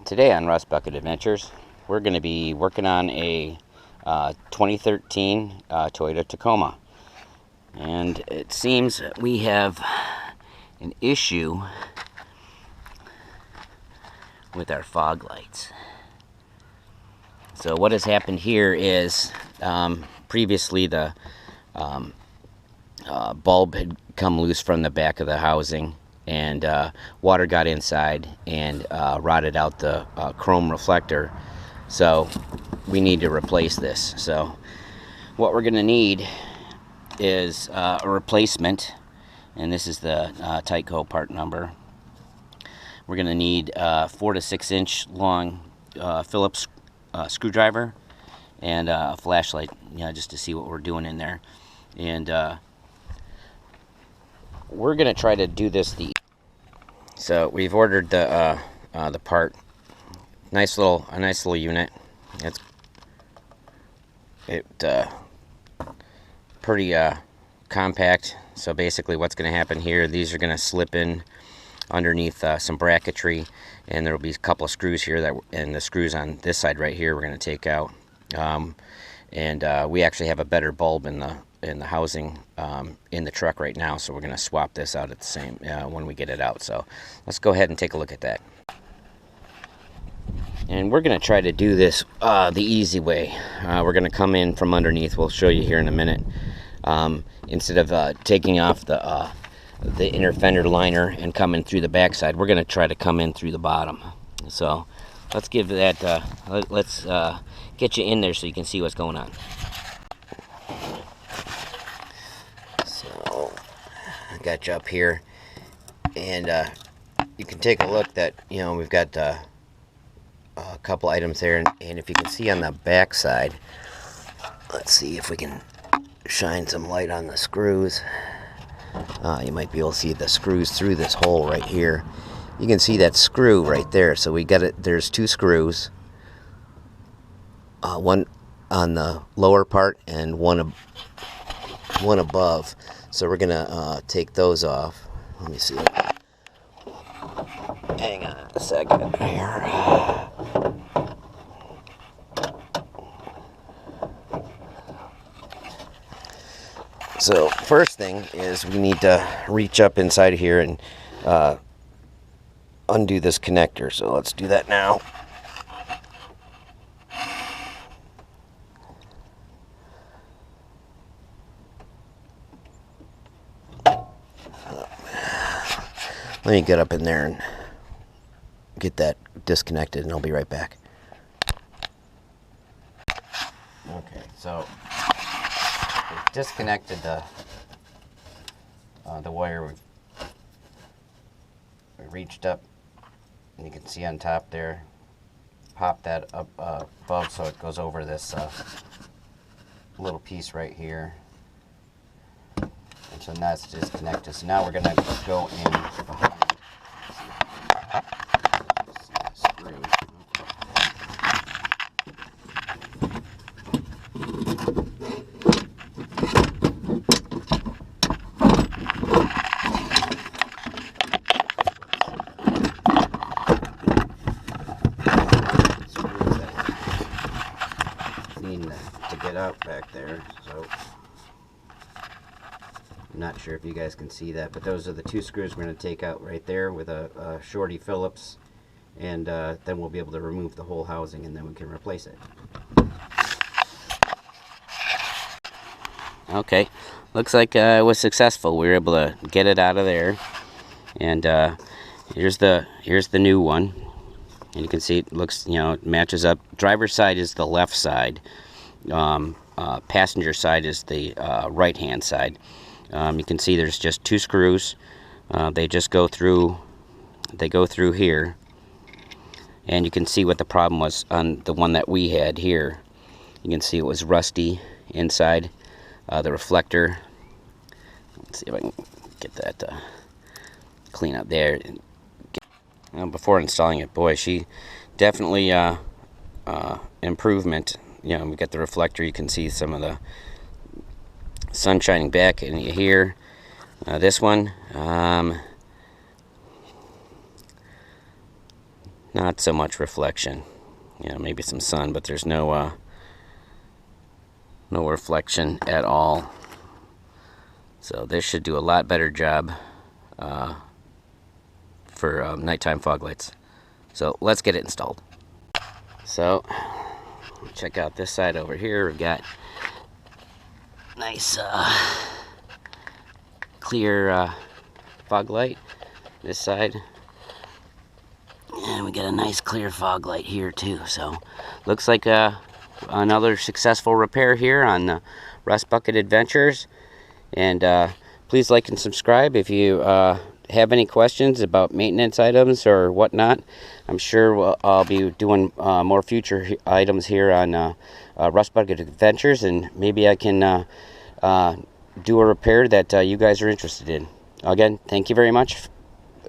Today on Rust Bucket Adventures, we're going to be working on a 2013 Toyota Tacoma. And it seems that we have an issue with our fog lights. So what has happened here is previously the bulb had come loose from the back of the housing, and water got inside and rotted out the chrome reflector. So we need to replace this. So what we're going to need is a replacement, and this is the Tyco part number. We're going to need 4 to 6 inch long Phillips screwdriver and a flashlight, just to see what we're doing in there. And we're going to try to do this so we've ordered the part. A nice little unit. It's pretty compact. So basically what's going to happen here, these are going to slip in underneath some bracketry, and there will be a couple of screws here and the screws on this side right here we're going to take out. And we actually have a better bulb in the housing in the truck right now, so we're going to swap this out at the same when we get it out. So let's go ahead and take a look at that. And we're going to try to do this the easy way. We're going to come in from underneath. We'll show you here in a minute. Instead of taking off the inner fender liner and coming through the backside, we're going to try to come in through the bottom. So let's give that. Let's get you in there so you can see what's going on. So I got you up here, and you can take a look that we've got a couple items there, and if you can see on the back side, let's see if we can shine some light on the screws. You might be able to see the screws through this hole right here. You can see that screw right there. So we got it. There's 2 screws, one on the lower part and one above. So we're gonna take those off. Let me see. Hang on a second here. So first thing is we need to reach up inside here and undo this connector. So let's do that now. Let me get up in there and get that disconnected, and I'll be right back. Okay, so we've disconnected the wire. We reached up, and you can see on top there, pop that up above so it goes over this little piece right here. And so now it's disconnected. So now we're going to go in behind. To get out back there, so I'm not sure if you guys can see that, but those are the 2 screws we're going to take out right there with a shorty Phillips, and then we'll be able to remove the whole housing, and then we can replace it. Okay, looks like it was successful. We were able to get it out of there, and here's the new one, and you can see it looks, it matches up. Driver's side is the left side. Passenger side is the right hand side. You can see there's just 2 screws. They just go through here, and you can see what the problem was on the one that we had here. You can see it was rusty inside the reflector. Let's see if I can get that clean up there. Before installing it, boy, she definitely improvement. We got the reflector. You can see some of the sun shining back in here. This one, not not so much reflection. Maybe some sun, but there's no reflection at all. So this should do a lot better job for nighttime fog lights. So let's get it installed. So check out this side over here. We've got nice clear fog light this side, and we got a nice clear fog light here too. So looks like another successful repair here on Rust Bucket Adventures. And please like and subscribe if you have any questions about maintenance items or whatnot. I'm sure I'll be doing more future items here on Rust Bucket Adventures, and maybe I can do a repair that you guys are interested in. Again, thank you very much.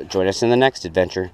Join us in the next adventure.